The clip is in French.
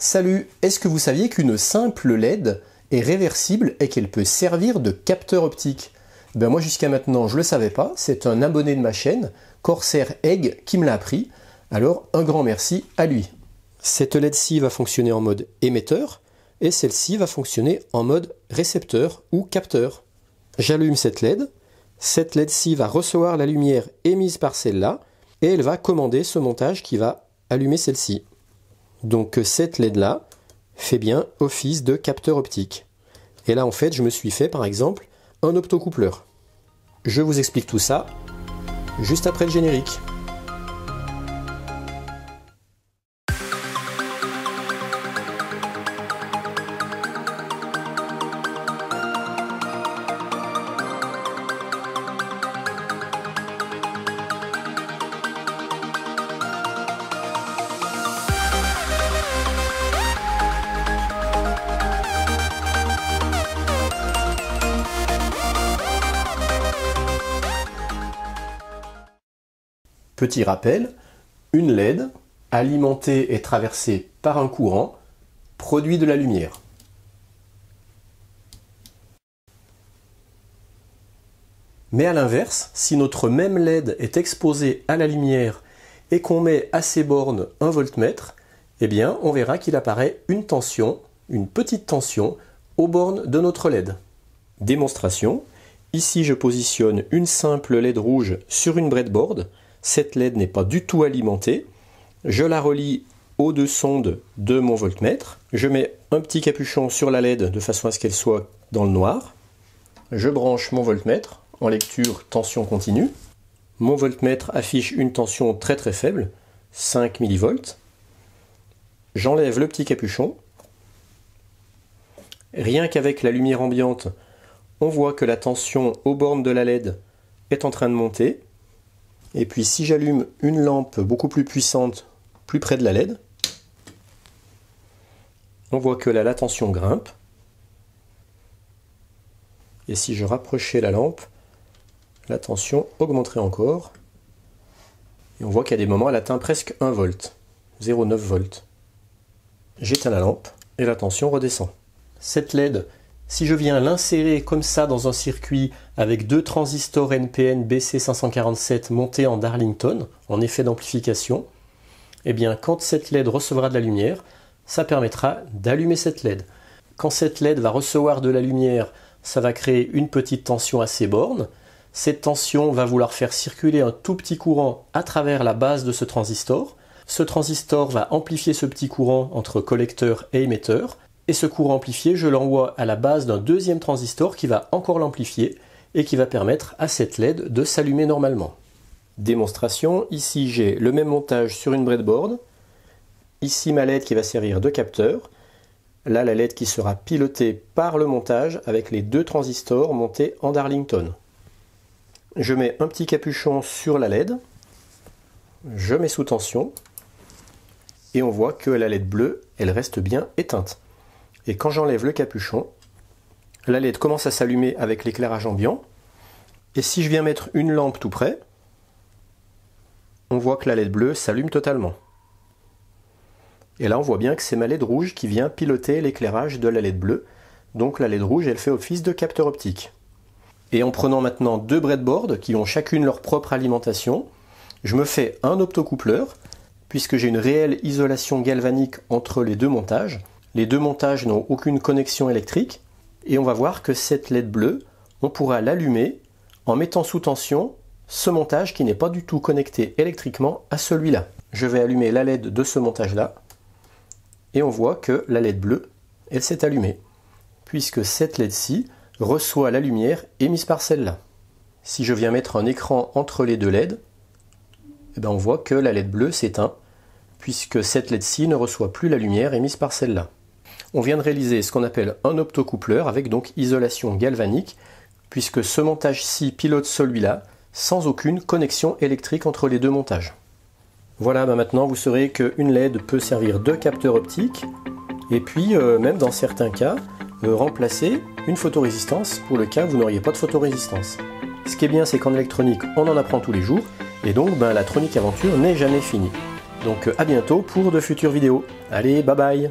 Salut, est-ce que vous saviez qu'une simple LED est réversible et qu'elle peut servir de capteur optique? Moi jusqu'à maintenant je ne le savais pas, c'est un abonné de ma chaîne, Corsair Egg, qui me l'a appris, alors un grand merci à lui. Cette LED-ci va fonctionner en mode émetteur et celle-ci va fonctionner en mode récepteur ou capteur. J'allume cette LED-ci va recevoir la lumière émise par celle-là et elle va commander ce montage qui va allumer celle-ci. Donc cette LED-là fait bien office de capteur optique. Et là en fait je me suis fait par exemple un optocoupleur. Je vous explique tout ça juste après le générique. Petit rappel, une LED alimentée et traversée par un courant produit de la lumière. Mais à l'inverse, si notre même LED est exposée à la lumière et qu'on met à ses bornes un voltmètre, eh bien on verra qu'il apparaît une tension, une petite tension, aux bornes de notre LED. Démonstration, ici je positionne une simple LED rouge sur une breadboard. Cette LED n'est pas du tout alimentée. Je la relie aux deux sondes de mon voltmètre. Je mets un petit capuchon sur la LED de façon à ce qu'elle soit dans le noir. Je branche mon voltmètre en lecture tension continue. Mon voltmètre affiche une tension très très faible, 5 mV. J'enlève le petit capuchon. Rien qu'avec la lumière ambiante, on voit que la tension aux bornes de la LED est en train de monter. Et puis si j'allume une lampe beaucoup plus puissante, plus près de la LED, on voit que là la tension grimpe. Et si je rapprochais la lampe, la tension augmenterait encore. Et on voit qu'à des moments elle atteint presque 1 volt, 0,9 volts. J'éteins la lampe et la tension redescend. Cette LED, si je viens l'insérer comme ça dans un circuit avec deux transistors NPN BC547 montés en Darlington, en effet d'amplification, eh bien quand cette LED recevra de la lumière, ça permettra d'allumer cette LED. Quand cette LED va recevoir de la lumière, ça va créer une petite tension à ses bornes. Cette tension va vouloir faire circuler un tout petit courant à travers la base de ce transistor. Ce transistor va amplifier ce petit courant entre collecteur et émetteur. Et ce courant amplifié, je l'envoie à la base d'un deuxième transistor qui va encore l'amplifier et qui va permettre à cette LED de s'allumer normalement. Démonstration, ici j'ai le même montage sur une breadboard. Ici ma LED qui va servir de capteur. Là la LED qui sera pilotée par le montage avec les deux transistors montés en Darlington. Je mets un petit capuchon sur la LED. Je mets sous tension. Et on voit que la LED bleue, elle reste bien éteinte. Et quand j'enlève le capuchon, la LED commence à s'allumer avec l'éclairage ambiant. Et si je viens mettre une lampe tout près, on voit que la LED bleue s'allume totalement. Et là on voit bien que c'est ma LED rouge qui vient piloter l'éclairage de la LED bleue. Donc la LED rouge elle fait office de capteur optique. Et en prenant maintenant deux breadboards qui ont chacune leur propre alimentation, je me fais un optocoupleur puisque j'ai une réelle isolation galvanique entre les deux montages. Les deux montages n'ont aucune connexion électrique et on va voir que cette LED bleue, on pourra l'allumer en mettant sous tension ce montage qui n'est pas du tout connecté électriquement à celui-là. Je vais allumer la LED de ce montage-là et on voit que la LED bleue, elle s'est allumée puisque cette LED-ci reçoit la lumière émise par celle-là. Si je viens mettre un écran entre les deux LED, on voit que la LED bleue s'éteint puisque cette LED-ci ne reçoit plus la lumière émise par celle-là. On vient de réaliser ce qu'on appelle un optocoupleur avec donc isolation galvanique, puisque ce montage-ci pilote celui-là sans aucune connexion électrique entre les deux montages. Voilà, maintenant vous saurez qu'une LED peut servir de capteur optique, et puis même dans certains cas, remplacer une photorésistance pour le cas où vous n'auriez pas de photorésistance. Ce qui est bien, c'est qu'en électronique, on en apprend tous les jours, et donc la Tronic Aventure n'est jamais finie. Donc à bientôt pour de futures vidéos. Allez, bye bye!